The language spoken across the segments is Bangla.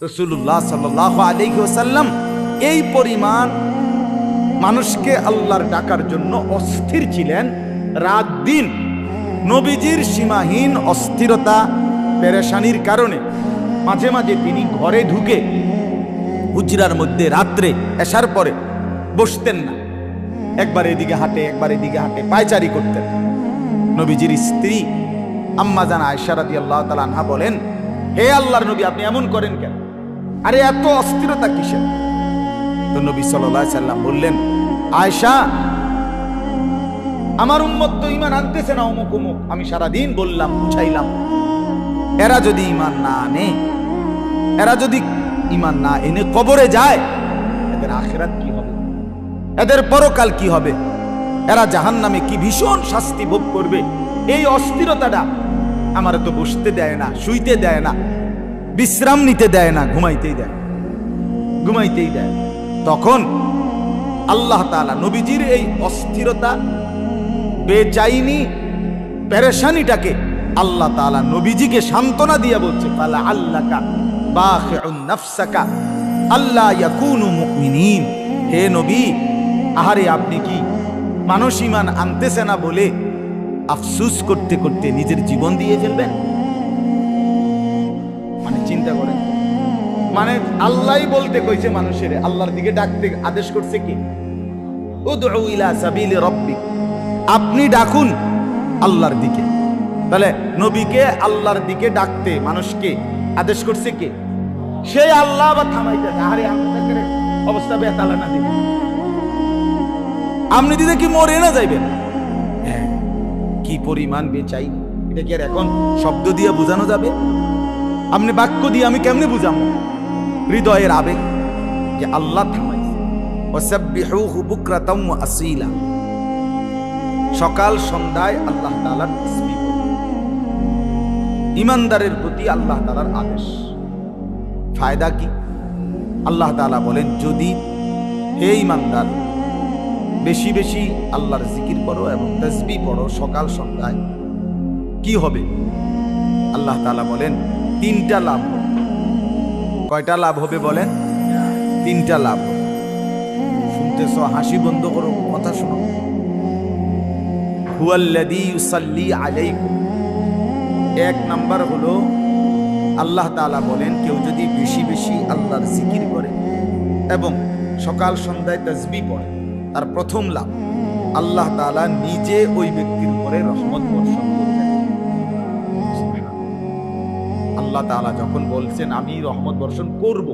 রাসূলুল্লাহ সাল্লাল্লাহু আলাইহি ওয়াসাল্লাম এই পরিমাণ মানুষকে আল্লাহর ডাকার জন্য অস্থির ছিলেন রাত দিন। নবীজির সীমাহীন অস্থিরতা পেরেশানির কারণে মাঝে মাঝে তিনি ঘরে ঢুকে হুজরার মধ্যে রাত্রে এশার পরে বসতেন না, একবার এদিকে হাঁটে একবার এদিকে হাঁটে, পায়চারি করতেন। নবীজির স্ত্রী আম্মা জান আয়েশা রাদিয়াল্লাহু তাআলা আনহা বলেন, হে আল্লাহর নবী, আপনি এমন করেন কেন? আরে এত অস্থিরতা কিসের? তো নবী সাল্লাল্লাহু আলাইহি সাল্লাম বললেন, আয়েশা, আমার উম্মত তো ঈমান আনতেছে না, অমুক অমুক, আমি সারাদিন বললাম বুঝাইলাম, এরা যদি ঈমান না আনে, এরা যদি ঈমান না এনে কবরে যায়, এদের আখিরাত কি হবে, এদের পরকাল কি হবে, এরা জাহান্নামে কি ভীষণ শাস্তি ভোগ করবে। এই অস্থিরতাটা আমার তো বসতে দেয় না, শুইতে দেয় না, বিশ্রাম নিতে দেয় না, ঘুমাইতেই দেয়। তখন আল্লাহ তাআলা নবীজির এই অস্থিরতা, বেচাইনি, পেরেশানিটাকে আল্লাহ তাআলা নবীজিকে সান্ত্বনা দিয়ে বলছে, ফালা আল্লাকা বাখিউন নাফসাকা আল্লা ইয়াকুনু মুমিনিন। হে নবী, আহারে আপনি কি মানুষ ঈমান আনতেছে না বলে আফসোস করতে করতে নিজের জীবন দিয়ে ফেলবেন? মানে চিন্তা করেন, মানে আল্লাহই বলতে কইছে মানুষের আল্লাহর দিকে ডাকতে আদেশ করছে কি? উদউ ইলা সাবিলি রাব্বিক, আপনি ডাকুন আল্লাহর দিকে। তাহলে নবীকে আল্লাহর দিকে ডাকতে মানুষকে আদেশ করছে কে? সেই আল্লাহ। বা থামাইতেছে, আরে আপনাদের অবস্থা বেতালা না দিবেন, আপনি দিতে কি মরে না যাইবেন? হ্যাঁ, কি পরিমাণ বেচাই, এটা কি আর এখন শব্দ দিয়ে বোঝানো যাবে? আপনি বাক্য দিয়ে আমি কেমনে বুঝাবো হৃদয়ের আবেগ যে আল্লাহ থামাইছে। ওয়াসাব্বিহুহু বুকরাতাম ওয়া আসীলা, সকাল সন্ধ্যায় আল্লাহ তাআলার তাসবিহ। ঈমানদারের প্রতি আল্লাহ তাআলার আদেশ। ফায়দা কি? আল্লাহ তাআলা বলেন, যদি হে ঈমানদার বেশি বেশি আল্লাহর জিকির করো এবং তাসবিহ পড়ো সকাল সন্ধ্যায়, কি হবে? আল্লাহ তাআলা বলেন, তিনটা লাভ হবে। কয়টা লাভ হবে বলেন? তিনটা লাভ হবে। শুনতেছ? হাসি বন্ধ করো, কথা শোনো। হুয়াল্লাযী ইউসাল্লি আলাইকুম, এক নাম্বার হলো আল্লাহ তাআলা বলেন, কেউ যদি বেশি বেশি আল্লাহর জিকির করে এবং সকাল সন্ধ্যায় তাসবিহ পড়ে, তার প্রথম লাভ, আল্লাহ তাআলা নিজে ওই ব্যক্তির উপরে রহমত বর্ষণ করবেন। আল্লাহ তাআলা যখন বলছেন আমি রহমত বর্ষণ করব,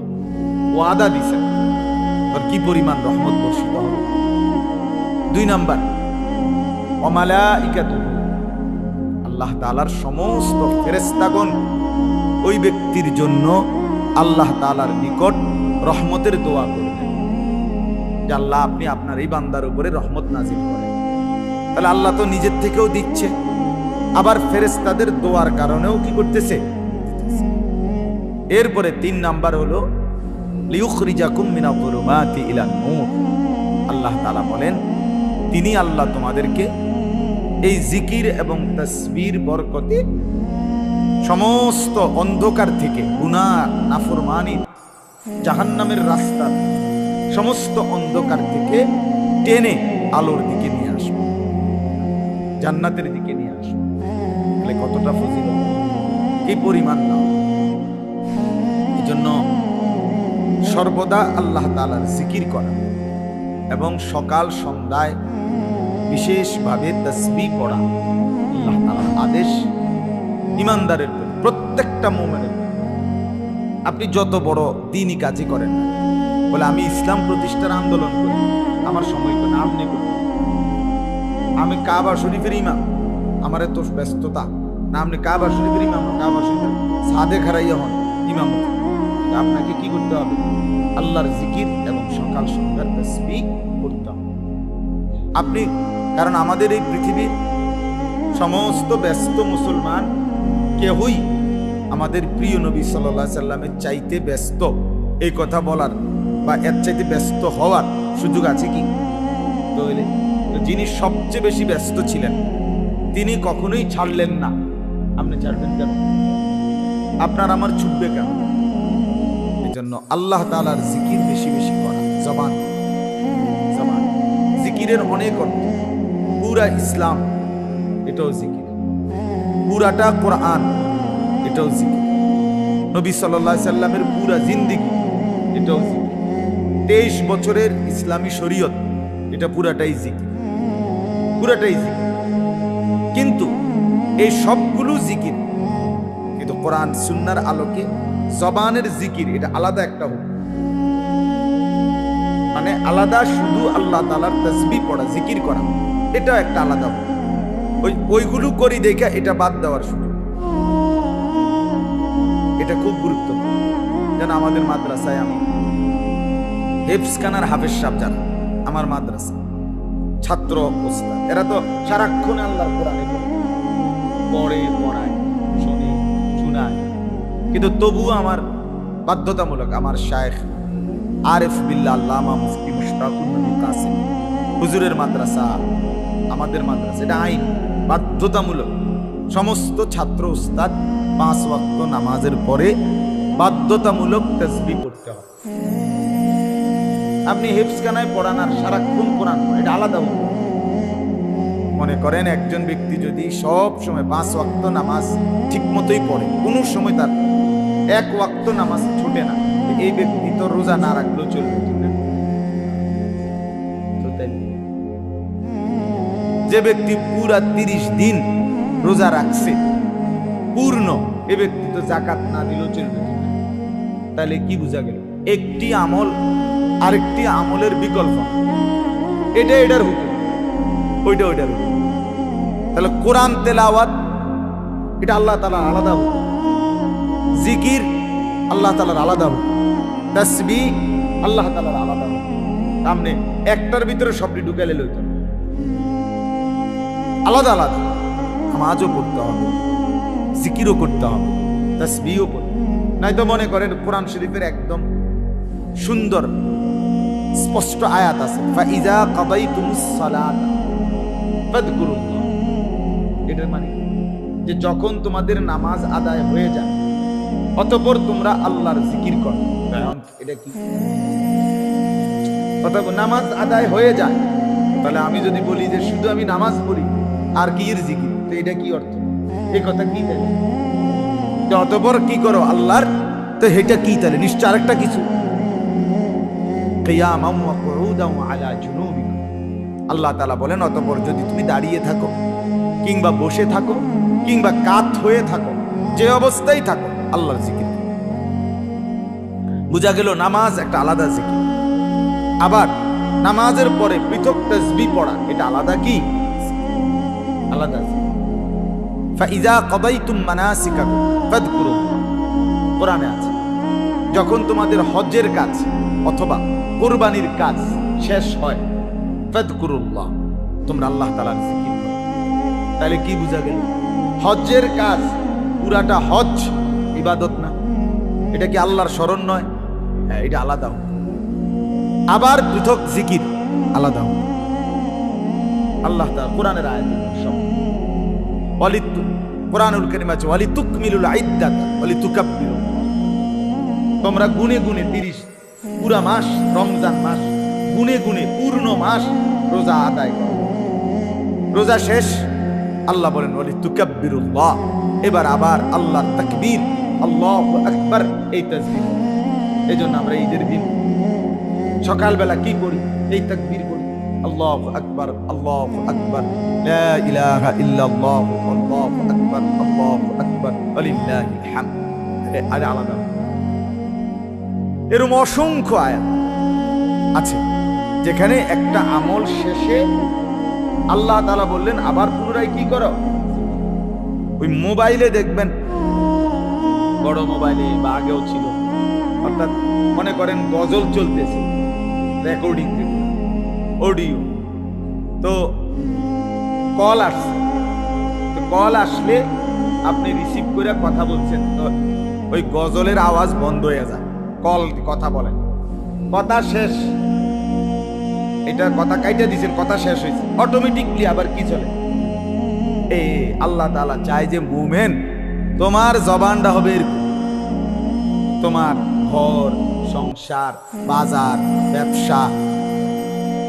ওয়াদা দিছেন, আর কি পরিমাণ রহমত বর্ষিত হবে। দুই নাম্বার, ওয়া মালাইকাতুহু, আল্লাহ তাআলার সমস্ত ফেরেশতাগণ ওই ব্যক্তির জন্য আল্লাহ তাআলার নিকট রহমতের দোয়া করবেন যে আল্লাহ আপনি আপনার এই বান্দার উপরে রহমত নাজিল করেন। তাহলে আল্লাহ তো নিজের থেকেও দিচ্ছে, আবার ফেরেশতাদের দোয়ার কারণেও কি করতেছে? এরপরে তিন নাম্বার হলো লিউখরিজাকুম মিনাল যুলুমাতি ইলান নূর, আল্লাহ তাআলা বলেন তিনি আল্লাহ তোমাদেরকে এই জিকির এবং তাসবির বরকতে সমস্ত অন্ধকার থেকে, গুনাহ, নাফরমানি, জাহান্নামের রাস্তা, সমস্ত অন্ধকার থেকে টেনে আলোর দিকে নিয়ে আসবে, জান্নাতের দিকে নিয়ে আসবে। তাহলে কতটা ফজিলত, কি পরিমাণ না! এই জন্য সর্বদা আল্লাহ তাআলার জিকির করা এবং সকাল সন্ধ্যায় বিশেষভাবে তাসবিহ পড়া আল্লাহ তাআলার আদেশ ঈমানদারের প্রত্যেকটা মুমিনের। আপনি যত বড় দ্বীনি কাজই করেন না, বলে আমি ইসলাম প্রতিষ্ঠার আন্দোলন করি, আমার সময় তো না, আপনি করুন। আমি কাবা শরীফের ইমাম, আমার এত ব্যস্ততা না, আপনি কাবা শরীফের ইমাম, কাবা শরীফের সাদে খারাইয়া হন ইমাম। আপনাকে কি করতে হবে? আল্লাহর জিকির এবং সকাল সন্ধ্যার তাসবিহ করতে হবে আপনি। কারণ আমাদের এই পৃথিবীর সমস্ত ব্যস্ত মুসলমান কেউই আমাদের প্রিয় নবী সাল্লাল্লাহু আলাইহি সাল্লামের চাইতে ব্যস্ত, এই কথা বলার বা এর চাইতে ব্যস্ত হওয়ার সুযোগ আছে কি? তো যিনি সবচেয়ে বেশি ব্যস্ত ছিলেন তিনি কখনোই ছাড়লেন না। আপনি ছাড়বেন কেন? আপনার আমার ছুটবে কেন? আল্লাহ তাআলার জিকির বেশি বেশি করা। জবান জবান জিকিরের অনেক অর্থ। পুরা ইসলাম এটাও জিকির, পুরাটা কোরআন এটাও জিকির, নবী সাল্লাল্লাহু আলাইহি সাল্লামের পুরা জিন্দেগি এটাও জিকির, 23 বছরের ইসলামী শরীয়ত এটা পুরাটাই জিকির, পুরাটাই জিকির। কিন্তু এই সবগুলো জিকির, কিন্তু কোরআন সুন্নাহর আলোকে জবানের জিকির এটা আলাদা একটা হুকুম। মানে আলাদা শুধু আল্লাহ তাআলার তাসবিহ পড়া, জিকির করা, এটা একটা আলাদা হুকুম। ওইগুলো করি দেখা এটা বাদ দেওয়ার সুযোগ, এটা খুব গুরুত্বপূর্ণ। যেন আমাদের মাদ্রাসায় আমি হেফজখানার হাফেজ সাহেব যারা আমার মাদ্রাসা ছাত্র ওস্তাদ, এরা তো সারাক্ষণ আল্লাহর কোরআনে পড়ে, পড়ায়, শুনে, শোনায়, কিন্তু তবুও আমার বাধ্যতামূলক আমার শায়েখ আরিফ বিল্লাহ আল্লামা মুফতি মুশতাকুর নবী কাসিম হুজুরের মাদ্রাসা, আমাদের মাদ্রাসা, এটা আইন, বাধ্যতামূলক। সমস্ত ছাত্র উস্তাদ 5 ওয়াক্ত নামাজের পরে বাধ্যতামূলক তাসবিহ পড়তে হবে। আপনি হেফজখানায় পড়ান আর সারাক্ষণ কোরআন পড়েন, এটা আলাদা হুকুম। মনে করেন একজন ব্যক্তি যদি সব সময় 5 ওয়াক্ত নামাজ ঠিক মতোই পড়ে, কোনো সময় তার 1 ওয়াক্ত নামাজ ছুটে না, এই ব্যক্তি তো রোজা না রাখলেও চলবে, ঠিক না? যে ব্যক্তি পুরা 30 দিন রোজা রাখছে পূর্ণ, এ ব্যক্তি তো যাকাত না দিলেও চলবে, ঠিক না? তাহলে কি বোঝা গেল? একটি আমল আরেকটি আমলের বিকল্প, এটা এটার হুকুম, ওইটা ওইটার হুকুম। তাহলে কোরআন তেলাওয়াত এটা আল্লাহ তাআলার আলাদা হুকুম, জিকির আল্লাহ তাআলার আলাদা হুকুম, তাসবিহ আল্লাহ তাআলার আলাদা হুকুম। সামনে একটার ভিতরে সবটি ঢুকাইলে লইতে হবে, আলাদা আলাদা। নামাজও পড়তে হবে, জিকিরও করতে হবে, তাসবিহও পড়তে হবে। নয়তো মনে করেন কোরআন শরীফের একদম সুন্দর স্পষ্ট আয়াত আছে, ফাইজা কাদাইতুমুস সালাত ফাযকুরুল্লাহ। এটার মানে যে যখন তোমাদের নামাজ আদায় হয়ে যায় অতঃপর তোমরা আল্লাহর জিকির করো। এটা কি? অতঃপর নামাজ আদায় হয়ে যায়, তাহলে আমি যদি বলি যে শুধু আমি নামাজ পড়ি আর কি এর জিকির, তো এটা কি অর্থ? এই কথা কি তাহলে? অতঃপর কি করো আল্লাহর, তো এটা কি তাহলে? নিশ্চয় আরেকটা কিছু। আল্লাহ তাআলা বলেন অতঃপর যদি তুমি দাঁড়িয়ে থাকো কিংবা বসে থাকো কিংবা কাত হয়ে থাকো, যে অবস্থায় থাকো আল্লাহর জিকির। বুঝা গেল নামাজ একটা আলাদা জিকির। আবার নামাজের পরে পৃথক তাসবিহ পড়া, এটা আলাদা কি? আলাদা। ফাইজা কাদাইতুম মানাসিকাকুম ফাযকুরুল্লাহ, কোরআনে আছে যখন তোমাদের হজ্জের কাজ অথবা কুরবানির কাজ শেষ হয়, ফাযকুরুল্লাহ, তোমরা আল্লাহ তাআলার জিকির করো। তাহলে কি বুঝা গেল? হজ্জের কাজ পুরাটা হজ ইবাদত না? এটা কি আল্লাহর স্মরণ নয়? হ্যাঁ, এটা আলাদা। আবার পৃথক জিকির আলাদা। আল্লাহ তাআলা কোরআনের আয়াত সব কোরআনুল কারীম আছে ওয়ালিতুকমিলুল ইদ্দাত ওয়ালিতুকাব্বিরু, তোমরা গুনে গুনে 30 পুরা মাস, রমজান মাস গুনে গুনে পূর্ণ মাস রোজা আদায় করো। রোজা শেষ, আল্লাহ বলেন ওয়ালিতুকাব্বিরুল্লাহ, এবার আবার আল্লাহর তাকবীর, আল্লাহু আকবার, এই তাসবিহ। এজন্য আমরা ঈদের দিন সকালবেলা কি করি? এই তাকবীর করি, আল্লাহু আকবার, আল্লাহু আকবার, লা ইলাহা ইল্লাল্লাহ, আল্লাহু আকবার, আল্লাহু আকবার, ওয়ালিল্লাহিল হামদ। আরে আলাদা। এরকম অসংখ্য আয়াত আছে যেখানে একটা আমল শেষে আল্লাহ তাআলা বললেন আবার পুনরায় কি করো? ওই মোবাইলে দেখবেন, বড় মোবাইলে বা আগেও ছিল, অর্থাৎ মনে করেন গজল চলতেছে, রেকর্ডিং অডিও, তো কল আসছে, তো কল আসলে আপনি রিসিভ করে কথা বলছেন, তো ওই গজলের আওয়াজ বন্ধ হয়ে যায়, কল কথা বলেন, কথা শেষ, এটা কথা কাইটা দিয়েছেন, কথা শেষ হয়েছে, অটোমেটিকলি আবার কি চলে? আল্লাহ তাআলা চায় যে মুমিন তোমার জবানটা হবে এরকম, তোমার ঘর সংসার, বাজার, ব্যবসা,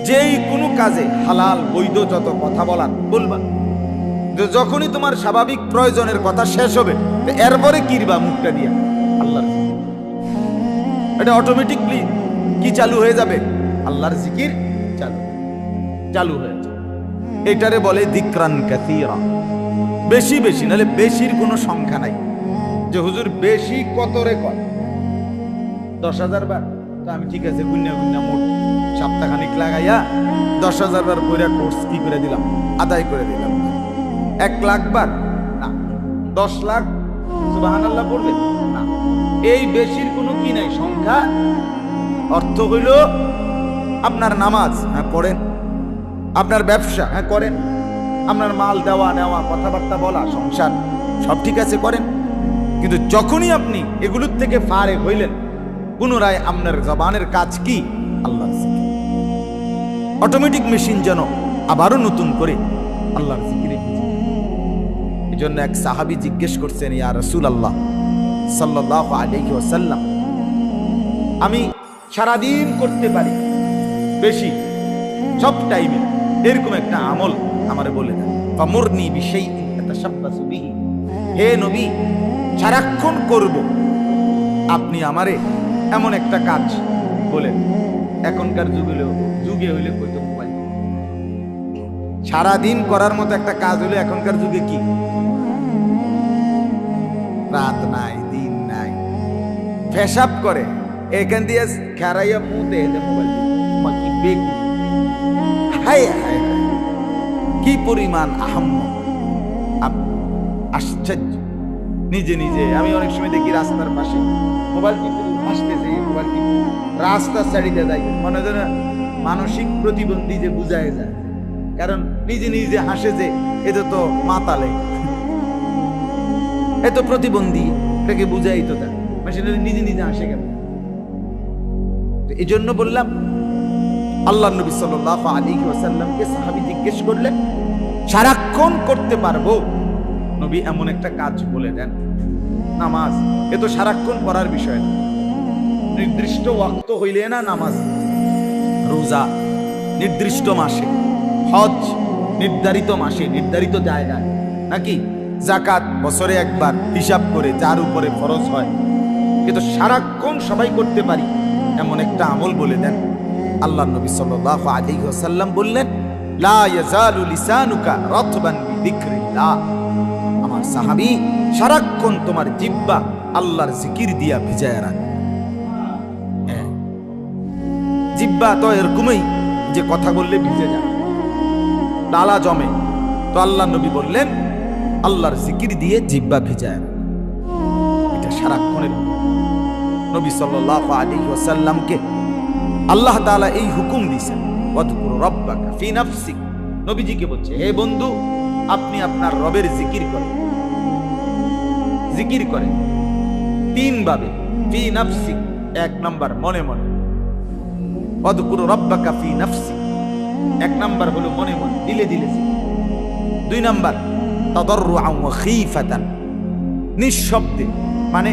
যেই কোনো কাজে হালাল বৈধ যত কথা বলার বলবা। যখনই তোমার স্বাভাবিক প্রয়োজনের কথা শেষ হবে, এরপরে কিরবা মুখটা দিয়া আল্লাহর জিকির। এটা অটোমেটিকলি কি চালু হয়ে যাবে? আল্লাহর জিকির চালু হয়ে যাবে। এটারে বলে যিকরান কাসীরা। বেশি বেশি, নাহলে বেশির কোনো সংখ্যা নাই। যে হুজুর বেশি কত রে কয় 10,000 বার, তো আমি ঠিক আছে গুন্না গুন্না মোট সপ্তাহখানিক লাগাইয়া 10,000 বার পড়া কোর্স কি করে দিলাম, আদায় করে দিলাম। 1 লাখ বার না, 10 লাখ সুবহানাল্লাহ পড়বে না। এই বেশির কোনো কি নাই, সংখ্যা। অর্থ হইল আপনার নামাজ, হ্যাঁ পড়েন, আপনার ব্যবসা, হ্যাঁ করেন, আপনার মাল দেওয়া নেওয়া, কথাবার্তা বলা, সংসার সব ঠিক আছে করেন। কিন্তু যখনই আপনি এগুলোর থেকে ফারে হইলেন, পুনরায় আপনার জবানের কাজ কি? আল্লাহর জিকির। অটোমেটিক মেশিন যেন আবারও নতুন করে আল্লাহর জিকিরে। এই জন্য এক সাহাবী জিজ্ঞেস করছেন, ইয়া রাসূলুল্লাহ সাল্লাল্লাহু আলাইহি ওয়াসাল্লাম, আমি সারাদিন করতে পারি বেশি, সব টাইমে, এরকম একটা আমল আমারে বলে দেন। ফামুরনি বিশাইইন আতাশাব্বাসু বিহি, হে নবী সারাক্ষণ করব, আপনি আমারে এমন একটা কাজ বলেন। এখনকার যুগে হইলে কইতো মোবাইল। সারাদিন করার মতো একটা কাজ হইলে এখনকার যুগে কি? রাত নাই, দিন নাই, পেশাব করে এখান দিয়ে খেরাইয়া মুতে মোবাইল। কি বেগুন, হায় হায়, কি পরিমাণ আশ্চর্য। নিজে নিজে আমি অনেক সময় দেখি রাস্তার পাশে মোবাইল টিপে আসতেছে, মোবাইল টিপে রাস্তা ছাড়িতে যায়, মনে হয় মানসিক প্রতিবন্ধী যে বুঝায় যায়। কারণ নিজে নিজে হাসে যে এটা তো মাতালে, এত প্রতিবন্ধী, এটাকে বুঝাই তো তার নিজে নিজে হাসে কেন? এই জন্য বললাম, আল্লাহ নবী সাল্লাল্লাহু আলাইহি ওয়াসাল্লামকে সাহাবী জিজ্ঞেস করলেন, সারাক্ষণ করতে পারবো? নবী এমন একটা কাজ বলে দেন, নামাজ। এ তো সারাক্ষণ করার বিষয় না, নির্দিষ্ট ওয়াক্ত হইলে না নামাজ, রোজা নির্দিষ্ট মাসে, হজ নির্ধারিত মাসে নির্ধারিত জায়গায়, নাকি যাকাত বছরে একবার হিসাব করে যার উপরে ফরজ হয়। কিন্তু সারাক্ষণ সবাই করতে পারি এমন একটা আমল বলে দেন। আল্লাহ নবী সাল্লাল্লাহু আলাইহি ওয়াসাল্লাম বললেন, লা ইয়াজালু লিসানুকা রাতবান বিযিকরিল্লাহ। আমার সাহাবী, সারাক্ষণ তোমার জিহ্বা আল্লাহর জিকির দিয়া ভিজায় রাখ। জিহ্বা তো এরকমই যে কথা বললে ভিজে যায়, ডালা জমে। তো আল্লাহ নবী বললেন, আল্লাহর জিকির দিয়ে জিহ্বা ভিজায় রাখ। এটা সারাক্ষণের। নবী সাল্লাল্লাহু আলাইহি ওয়াসাল্লামকে আল্লাহ তাআলা এই হুকুম দিয়েছেন, ওয়াযকুর রাব্বাকা ফি নাফসিক। নবীজিকে বলছে, হে বন্ধু, আপনি আপনার রবের জিকির করেন। জিকির করেন 3 ভাবে। ফি নাফসিক, 1 নাম্বার মনে মনে, ওয়াযকুর রাব্বাকা ফি নাফসিক, 1 নাম্বার হলো মনে মনে, দিলে দিলে। 2 নাম্বার তাদাররুআন ওয়া খীফাতান, নিঃশব্দে, মানে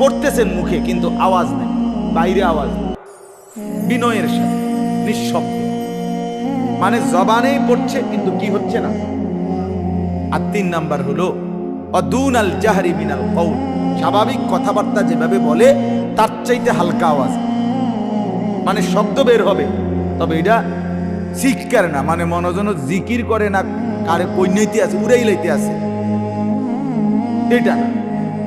পড়তেছেন মুখে কিন্তু আওয়াজ নেই, বাইরে আওয়াজ নেই, বিনয়ের সাথে নিঃশব্দে, মানে জবানেই পড়ছে কিন্তু কি হচ্ছে না। আর 3 নাম্বার হলো অদুনাল জাহরি মিনাল কওল, স্বাভাবিক কথাবার্তা যেভাবে বলে তার চাইতে হালকা আওয়াজ, মানে শব্দ বের হবে, তবে এটা চিৎকার না, মানে মনোজন জিকির করে না, কারে কইনাইতে আছে, উড়াই লাইতে আছে, এটা না,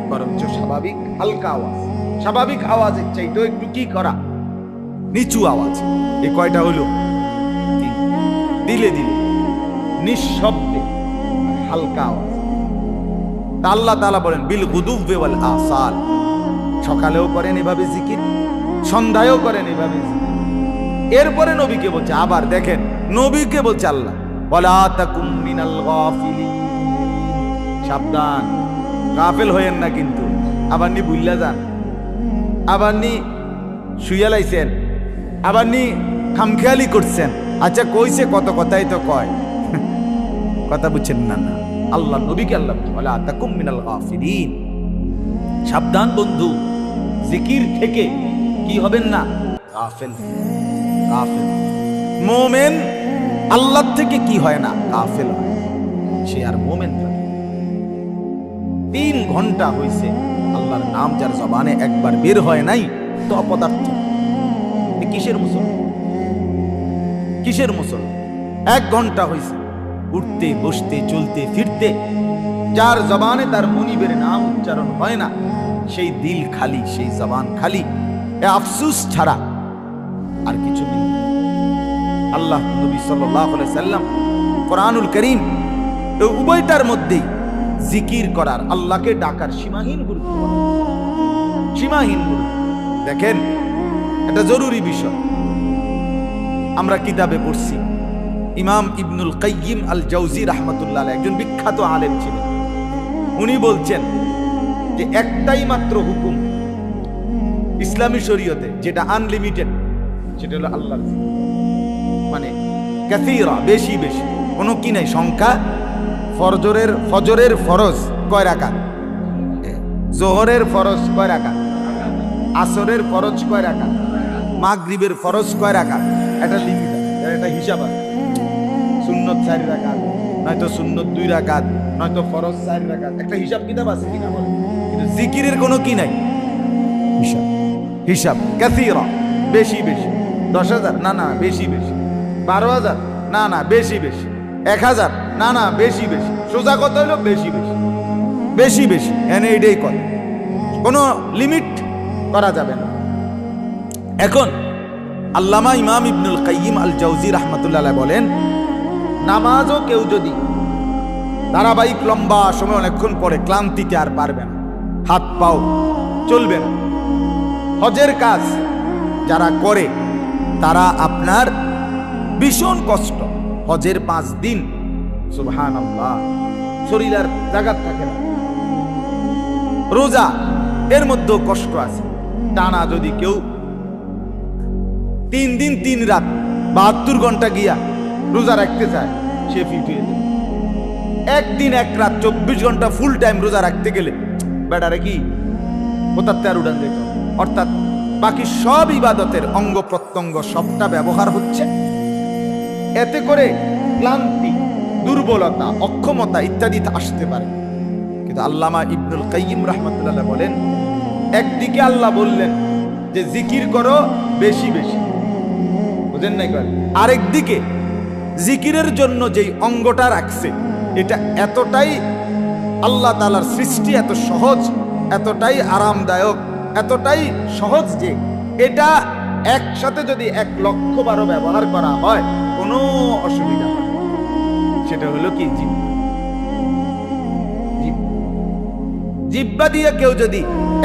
বরঞ্চ স্বাভাবিক হালকা আওয়াজ। স্বাভাবিক আওয়াজের চাইতেও একটু কি করা, নিচু আওয়াজ। এই কয়টা হলো? দিলে দিলে, নিঃশব্দে, হালকা আওয়াজ। তা আল্লাহ তাআলা বলেন, বিল গুদুওয়ি ওয়াল আসাল, সকালেও করেন এভাবে জিকির, সন্ধ্যায়ও করেন এভাবে জিকির। এরপরে নবীকে বলছে, আবার দেখেন নবীকে বলছে আল্লাহ, ওয়ালা তাকুম মিনাল গাফিলিন, সাবধান, গাফেল হয়েন না কিন্তু। আবার নি ভুইল্লা যান, আবার নি শুইয়া লাইছেন, আবার নি খামখেয়ালি করছেন। আচ্ছা কইছে কত কথাই তো কয়, কথা বুঝছেন না? না, আল্লাহ নবীকে আল্লাহ ওয়ালা তাকুম মিনাল গাফিলিন, সাবধান বন্ধু, জিকির থেকে কি হবেন না? গাফেল। গাফেল মোমেন আল্লাহ থেকে কি হয় না? গাফেল হয়, সে আর মোমেন থাকে। 3 ঘন্টা হইছে আল্লাহর নাম যার জবানে একবার বের হয় নাই, তো অপদার্থ। কিসের মুসলমান? কিসের মুসলমান? 1 ঘন্টা হইছে উঠতে বসতে চলতে ফিরতে, যার জবানে তার মনিবের নাম উচ্চারণ হয় না, সেই দিল খালি, সেই জবান খালি, এ আফসুস ছাড়া আর কিছু নেই। আল্লাহ নবী সাল্লাল্লাহু আলাইহি সাল্লাম কোরআনুল কারীম এই উভয়টার মধ্যেই জিকির করার, আল্লাহকে ডাকার সীমাহীন গুরুত্ব, সীমাহীন গুরুত্ব। দেখেন, এটা জরুরি বিষয়। আমরা কিতাবে পড়ছি, ইমাম ইবনুল কাইয়িম আল জাওজি রাহমাতুল্লাহ আলাইহি একজন বিখ্যাত আলেম ছিলেন। উনি বলছেন যে একটাই মাত্র হুকুম ইসলামী শরীয়তে যেটা আনলিমিটেড, সেটা হলো আল্লাহর জিকির। মানে কাসীরা, বেশি বেশি, কোনো কি নাই সংখ্যা। ফজরের ফরজ কয় রাকাত? জোহরের ফরজ কয় রাকাত? আসরের ফরজ কয় রাকাত? মাগরিবের ফরজ কয় রাকাত? এটা লিমিট আছে, এটা হিসাব আছে। সুন্নত 4 রাকাত, নয়তো সুন্নত 2 রাকাত, নয়তো ফরজ 4 রাকাত, একটা হিসাব কিতাব আছে কিনা বলে। কিন্তু জিকিরের কোনো কি নাই? হিসাব। হিসাব কাসীরা, বেশি বেশি। 10,000 না না বেশি বেশি, 12,000 না না বেশি বেশি, 1,000 না না বেশি বেশি। সোজা কথা হলো বেশি বেশি, বেশি বেশি, এনে এটাই কথা, কোনো লিমিট করা যাবে না। এখন আল্লামা ইমাম ইবনুল কাইয়িম আল জাওজি রাহমাতুল্লাহ আলাইহি বলেন, নামাজও কেউ যদি ধারাবাহিক লম্বা সময় অনেকক্ষণ পরে ক্লান্তিতে আর পারবে না, হাত পাও চলবে না। হজের কাজ যারা করে তারা আপনার ভীষণ কষ্ট, হজের 5 দিন সুবহানাল্লাহ শরীর আর জায়গা থাকে না। রোজা, এর মধ্যেও কষ্ট আছে। টানা যদি কেউ 3 দিন 3 রাত 72 ঘন্টা গিয়া রোজা রাখতে চায়, সে ফিট হয়ে যাবে। 1 দিন 1 রাত 24 ঘন্টা ফুল টাইম রোজা রাখতে গেলে বেটারে কি কোথাতে আর উড়ান যেত। অর্থাৎ বাকি সব ইবাদতের অঙ্গ প্রত্যঙ্গ সবটা ব্যবহার হচ্ছে, এতে করে ক্লান্তি, দুর্বলতা, অক্ষমতা ইত্যাদি আসতে পারে। কিন্তু আল্লামা ইবনুল কাইয়িম রাহমাতুল্লাহ বলেন, একদিকে আল্লাহ বললেন যে জিকির করো বেশি বেশি, বুঝেন নাই? আরেকদিকে জিকিরের জন্য যেই অঙ্গটা রাখছে, এটা এতটাই আল্লাহ তাআলার সৃষ্টি, এত সহজ, এতটাই আরামদায়ক, এতটাই সহজ যে এটা একসাথে যদি 1,00,000 ব্যবহার করা হয় কোনো অসুবিধা হয়। সেটা হলো কি? জিহ্বা দিয়ে কেউ যদি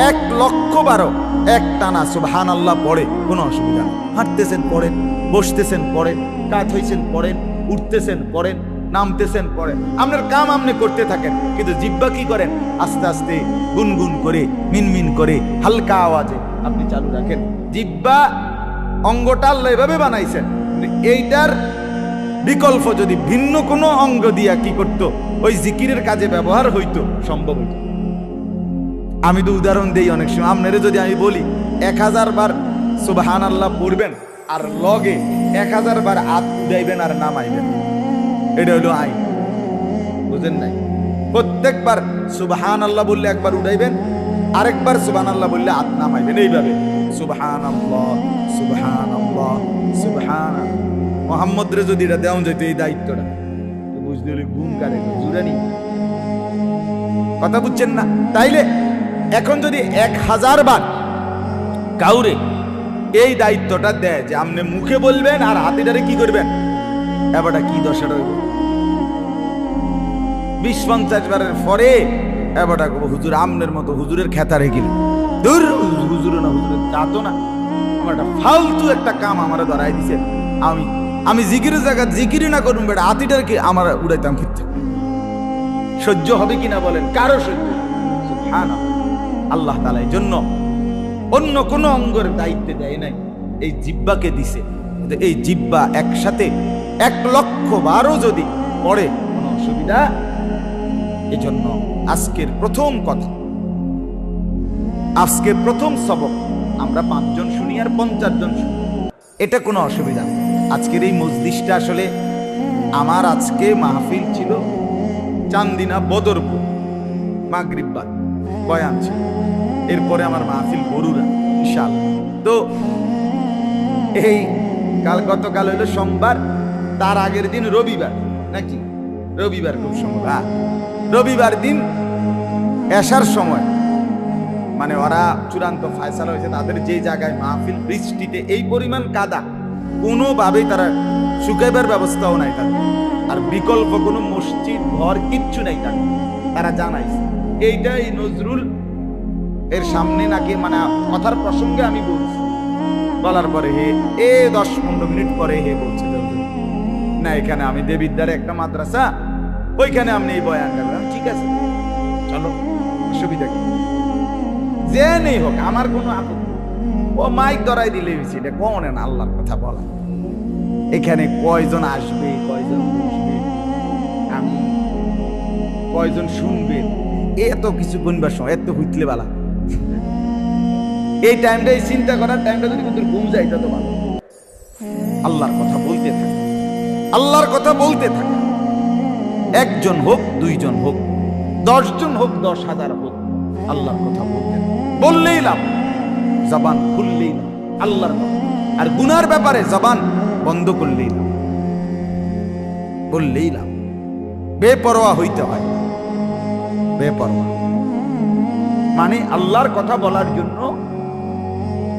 1,00,000 একটানা সুবহানাল্লাহ পড়ে কোনো অসুবিধা নেই। হাঁটতেছেন পড়েন, বসতেছেন পড়েন, কাত হইছেন পড়েন, উঠতেছেন পড়েন, নামতেছেন পড়েন, আপনার কাম আপনি করতে থাকেন। কিন্তু জিহ্বা কি করেন? আস্তে আস্তে গুনগুন করে, মিনমিন করে, হালকা আওয়াজে আপনি চালু রাখেন। জিহ্বা অঙ্গটা আল্লাহ এভাবে বানাইছেন, এইটার বিকল্প যদি ভিন্ন কোনো অঙ্গ দিয়া কি করতো, ওই জিকিরের কাজে ব্যবহার হইতো, সম্ভব হইতো। আমি তো উদাহরণ দেই অনেক সময়। আপনারে যদি আমি বলি 1000 বার সুবহানাল্লাহ পড়বেন আর লগে 1000 বার হাত উঠাইবেন আর নামাইবেন, এটা হলো আইন, বুঝেন নাই? প্রত্যেকবার সুবহানাল্লাহ বললে একবার উঠাইবেন, আরেকবার সুবহানাল্লাহ বললে হাত নামাইবেন, এইভাবে সুবহানাল্লাহ সুবহানাল্লাহ সুবহানাল্লাহ। মুহাম্মদ রে যদি এটা দেওয়া যেত এই দায়িত্বটা, বুঝতে হলে গুণ কারে জুড়ানি, কথা বুঝছেন না? তাইলে এখন যদি 1000 বার কাউরে এই দায়িত্বটা দেয় যে আপনি মুখে বলবেন আর হাতিটারে কি করবেন, এবারটা কি দশাটা হইব? 20-50 বারের পরে এবারটা হুজুর আমনের মতো হুজুরের খেতারে গেল, দূর হুজুর না, হুজুরের চাতো না, আমার একটা ফালতু একটা কাম আমার ধরাই দিছে, আমি জিকিরের জায়গা জিকিরই না করুন, বেটা হাতিটার কি আমার উড়াইতাম ফিরতে। সহ্য হবে কিনা বলেন? কারো সহ্য। সুবহানাল্লাহ, আল্লাহ তাআলা এই জন্য অন্য কোনো অঙ্গের দায়িত্বে দেয় নাই, এই জিহ্বাকে দিছে। এই জিহ্বা একসাথে 1,00,000 বারও যদি পড়ে কোনো অসুবিধা। এই জন্য আজকের প্রথম কথা, আজকের প্রথম সবক আমরা 5 জন শুনি, দুনিয়ার 50 জন, এটা কোনো অসুবিধা নেই। আজকের এই মজলিসটা আসলে আমার আজকে মাহফিল ছিল চান্দিনা বদরপুর, মাগরিব বাদ বয়ান ছিল, এরপরে আমার মাহফিল বরুড়া বিশাল। তো এই গতকাল হইল সোমবার, তার আগের দিন রবিবার, নাকি রবিবার, খুব সম্ভব রবিবার দিন এশার সময়, মানে ওরা চূড়ান্ত ফায়সালা হয়েছে তাদের যে জায়গায় মাহফিল, বৃষ্টিতে এই পরিমাণ কাদা, কোনোভাবেই তারা শুকাইবার ব্যবস্থাও নাই তাদের, আর বিকল্প কোনো মসজিদ ঘর কিচ্ছু নেই তাদের। তারা জানাইছে এইটাই নজরুল এর সামনে নাকি, মানে কথার প্রসঙ্গে আমি বলছি, বলার পরে হে 10-15 মিনিট পরে হে বলছে না এখানে আমি দেবিদ্বারে একটা মাদ্রাসা, ওইখানে আপনি এই বয়ান করবেন, ঠিক আছে চলো, অসুবিধা কি, যে নেই হোক আমার কোনো আপত্তি, ও মাইক ধরাই দিলে এটা কোন না আল্লাহর কথা বলা, এখানে কয়জন আসবে, কয়জন বসবে, আমি কয়জন শুনবে, এত কিছু গুনবার সময় এত হুইতলে বালা, এই টাইমটা, এই চিন্তা করার টাইমটা যদি কিন্তু ঘুম যায় তত ভালো। আল্লাহর কথা বলতে থাকে, আল্লাহর কথা বলতে থাকে, 1 জন হোক, 2 জন হোক, 10 জন হোক, 10,000 হোক, আল্লাহর কথা বলতে বললেই লাভ, জবান খুললেই লাভ আল্লাহর কথা। আর গুনার ব্যাপারে জবান বন্ধ করলেই লাভ, বললেই লাভ। বেপরোয়া হইতে হয়, বেপরোয়া মানে আল্লাহর কথা বলার জন্য,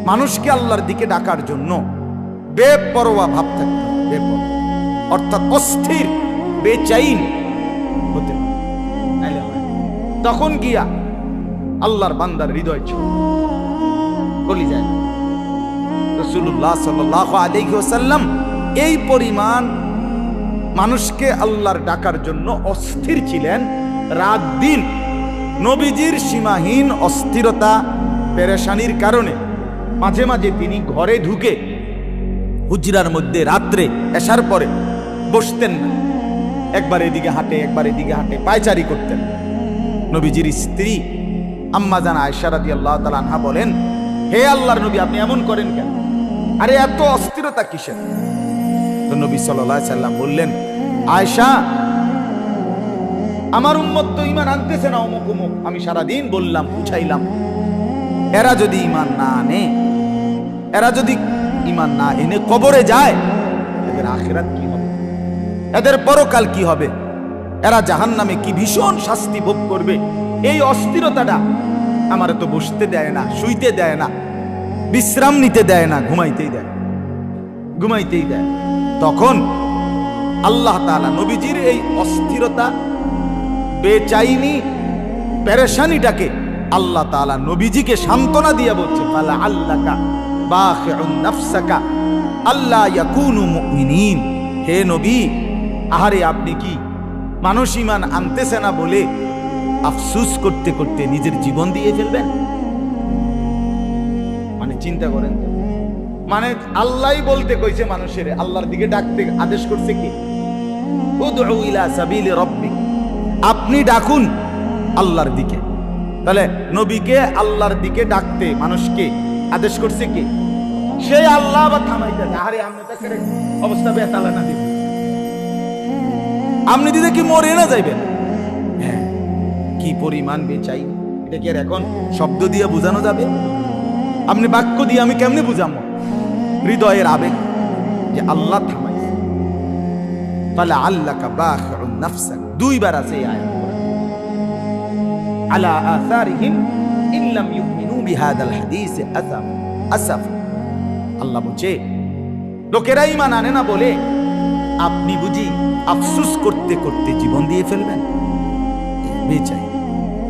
মানুষকে আল্লাহর দিকে ডাকার জন্য বেপরোয়া ভাব থাকতে হবে, বেপরোয়া অর্থাৎ অস্থির, বেচাইন হতে হবে, তখন গিয়া আল্লাহর বান্দার হৃদয় গলি যায়। রাসূলুল্লাহ সাল্লাল্লাহু আলাইহি ওয়াসাল্লাম এই পরিমাণ মানুষকে আল্লাহর ডাকার জন্য অস্থির ছিলেন, রাত দিন নবীজির সীমাহীন অস্থিরতা পেরেশানির কারণে মাঝে মাঝে তিনি ঘরে ঢুকে হুজরার মধ্যে রাত্রে এশার পরে বসতেন না, একবার এদিকে হাঁটে একবার এদিকে হাঁটে, পায়চারি করতেন। নবীজির স্ত্রী আম্মা জান আয়েশা রাদিয়াল্লাহু তাআলা আনহা বলেন, হে আল্লাহর নবী আপনি এমন করেন কেন, আরে এত অস্থিরতা কিসের? তো নবী সাল্লাল্লাহু আলাইহি সাল্লাম বললেন, আয়েশা আমার উম্মত তো ঈমান আনতেছে না, অমুক অমুক, আমি সারাদিন বললাম বুঝাইলাম, এরা যদি ঈমান না আনে, এরা যদি ঈমান না এনে কবরে যায়, এদের আখিরাত কি হবে, এদের পরকাল কি হবে, এরা জাহান্নামে কি ভীষণ শাস্তি ভোগ করবে। এই অস্থিরতাটা আমার তো বসতে দেয় না, শুইতে দেয় না, বিশ্রাম নিতে দেয় না, ঘুমাইতেই দেয়। তখন আল্লাহ তাআলা নবীজির এই অস্থিরতা, বেচাইনি, পেরেশানিটাকে আল্লাহ তাআলা নবীজিকে সান্ত্বনা দিয়ে বলছে, ফালা আল্লাকা বাখিউন নাফসাকা আল্লা ইয়াকুনু মুমিনিন, হে নবী আহারে আপনি কি মানুষ ঈমান আনতেছে না বলে আফসোস করতে করতে নিজের জীবন দিয়ে ফেলবেন? মানে চিন্তা করেন তো, মানে আল্লাহই বলতে কইছে মানুষের আল্লাহর দিকে ডাকতে আদেশ করছে কি, উদউ ইলা সাবিলি রাব্বিক, আপনি ডাকুন আল্লাহর দিকে। তাহলে নবীকে আল্লাহর দিকে ডাকতে মানুষকে আদেশ করছে কি? সেই আল্লাহ বা থামাইতে, আরে আপনি তো অবস্থা বেতালা না দিবেন, আপনি দিতে কি মরে না যাইবেন? হ্যাঁ, কি পরিমাণ বেচাই, এটা কি আর এখন শব্দ দিয়ে বোঝানো যাবে? আপনি বাক্য দিয়ে আমি কেমনে বুঝাবো? হৃদয়ের আবেগ যে আল্লাহ থামাইছে। তাহলে আল্লাহকা বাখিউন নাফসাক, 2 বার আছে এই আয়াত, আলা আসারিহিম ইন লাম ইউমিনু বিহাদাল হাদিস আসাফ। আল্লাহ বলছে লোকেরা ঈমান আনে না বলে আপনি বুঝি আফসোস করতে করতে জীবন দিয়ে ফেলবেন? বেচাই।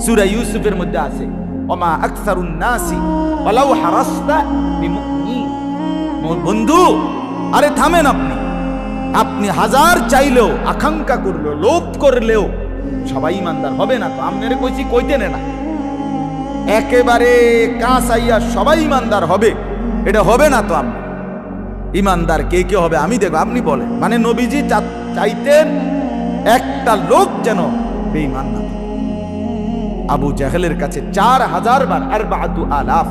সূরা ইউসুফের মধ্যে আছে, ওমা আকসারুন নাসি ওয়ালাউ হারাসতা বিমুমিনিন। মোর বন্ধু, আরে থামেন আপনি, আপনি হাজার চাইলেও, আকাঙ্ক্ষা করলেও, লোভ করলেও সবাই ইমানদার হবে না। তো আপনারে কইছি কইতে না, একেবারে কাঁচাইয়া সবাই ইমানদার হবে, এটা হবে না। তো আপনি ইমানদার কে কে হবে আমি দেখব, আপনি বলেন। মানে নবীজি চাইতেন একটা লোক যেন বেঈমান না থাকে। আবু জাহেলের কাছে 4000 বার, 4000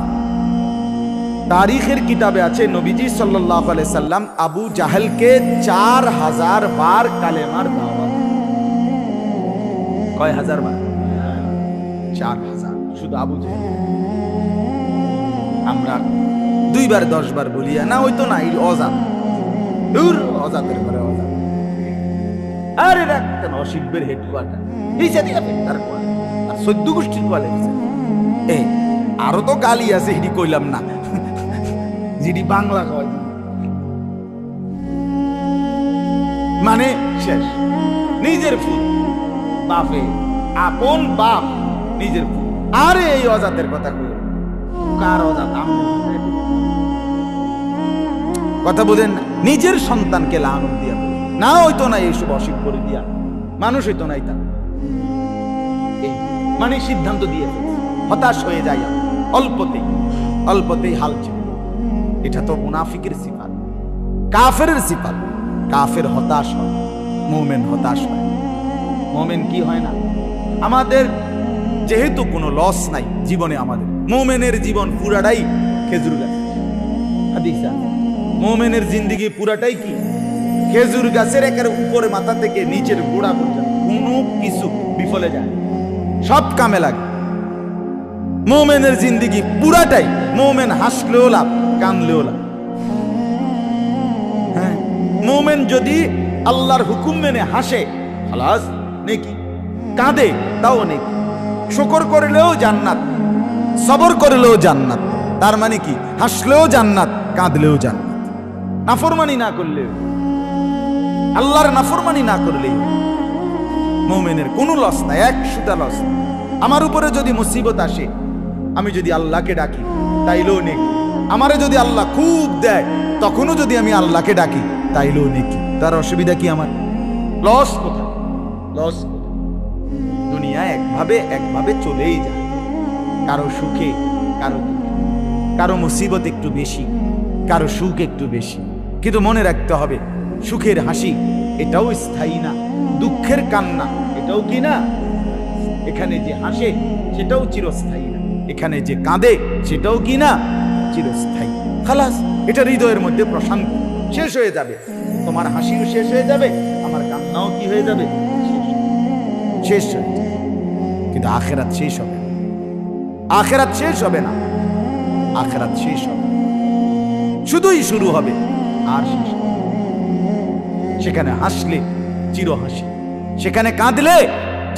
তারিখের কিতাবে আছে নবীজি সাল্লাল্লাহু আলাইহি সাল্লাম আবু জাহেলকে 4000 বার কালেমার দাওয়াত। কয় হাজার বার? 4000। শুধু আবু জাহেল। আমরা 2 বার 10 বার বলি না, ওই তো নাই অজাত। দূর অজাতের পরে অজাত। আরে রাখতেন অশিল্পের হেডকোয়ার্টার এই জাতি তার কোয়ালে আর 14 গোষ্ঠীর কোয়ালে এই আরো তো গালি আছে, হিডি কইলাম না, জিডি বাংলা কয় মানে শেষ। নিজের ফুল বাপে, আপন বাপ নিজের ফুল। আরে এই অজাতের কথা কই, কার অজাত? কথা বুঝেন না? নিজের সন্তানকে লানত দিয়া না হইতো না, এইসব অসিক করে দিয়া মানুষ হইতো না। এটা মানে সিদ্ধান্ত দিয়ে হতাশ হয়ে যায়, অল্পতেই হাল ছিল। এটা তো মুনাফিকের সিফাত, কাফেরের সিফাত। কাফের হতাশ হয়, মুমিন হতাশ হয়। মুমিন কি হয় না? আমাদের যেহেতু কোনো লস নাই জীবনে, আমাদের মুমিনের জীবন পুরাটাই খেজুর গাছ। হাদিস আছে মুমিনের জিন্দেগি পুরাটাই কি? খেজুর গাছের একের উপরে মাথা থেকে নিচের গোড়া পর্যন্ত কোনো কিছু বিফলে যায়, সব কামে লাগে। মুমিনের জিন্দেগি পুরাটাই, মুমিন হাসলেও লাভ, কানলেও লাভ। হ্যাঁ, মুমিন যদি আল্লাহর হুকুম মেনে হাসে খালাস নেকি, কাঁদে তাও নেকি, শুকর করলেও জান্নাত, সবর করলেও জান্নাত। তার মানে কি? হাসলেও জান্নাত, কাঁদলেও জান্নাত। নাফরমানি না করলে, আল্লাহর নাফরমানি না করলে মুমিনের কোনো লস নাই, এক সুতা লস। আমার উপরে যদি মুসিবত আসে, আমি যদি আল্লাহকে ডাকি তাইলেও নেকি। আমারে যদি আল্লাহ খুব দেয়, তখনও যদি আমি আল্লাহকে ডাকি তাইলেও নেকি। তার অসুবিধা কি? আমার লস কোথায়? লস কোথায়? দুনিয়া একভাবে চলেই যায়, কারো সুখে, কারো দুঃখে, কারো মুসিবত একটু বেশি, কারো সুখ একটু বেশি। কিন্তু মনে রাখতে হবে, সুখের হাসি এটাও স্থায়ী না, দুঃখের কান্না এটাও কি না। এখানে যে হাসে সেটাও চিরস্থায়ী না, এখানে যে কাঁদে সেটাও কি না, চিরস্থায়ী। খালাস, এটা হৃদয়ের মধ্যে প্রশান্তি, শেষ হয়ে যাবে। তোমার হাসিও শেষ হয়ে যাবে, আমার কান্নাও কি হয়ে যাবে, শেষ হয়ে যাবে। কিন্তু আখেরাত শেষ হবে না, আখেরাত শেষ হবে না, আখেরাত শেষ হবে, শুধুই শুরু হবে আর শেষ হবে। সেখানে হাসলে চির হাসি, সেখানে কাঁদলে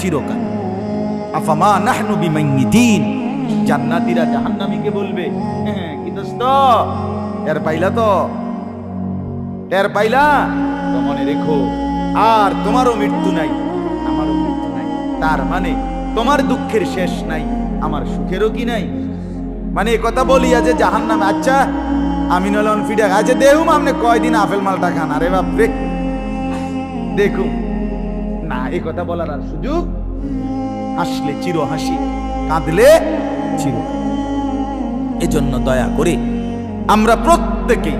চিরকাল। আফামা নাহনু বিমাইয়িতিন। জান্নাতীরা জাহান্নামীকে বলবে, হ্যাঁ কি দোস্ত, টের পাইলা তো, টের পাইলা তো? মনে রেখো, আর তোমারও মৃত্যু নাই, আমারও মৃত্যু নাই। তার মানে তোমার দুঃখের শেষ নাই, আমার সুখেরও কি নাই। মানে এ কথা বলিয়া যে জাহান্নামে, আচ্ছা আমিনুল ফিডা আছে দেহুম আপনি কয়দিন আপেল মালটা খান, আরে বাপরে দেখুন না, এ কথা বলার আর সুযোগ। হাসলে চির হাসি, কাঁদলে চির। এজন্য দয়া করে আমরা প্রত্যেকেই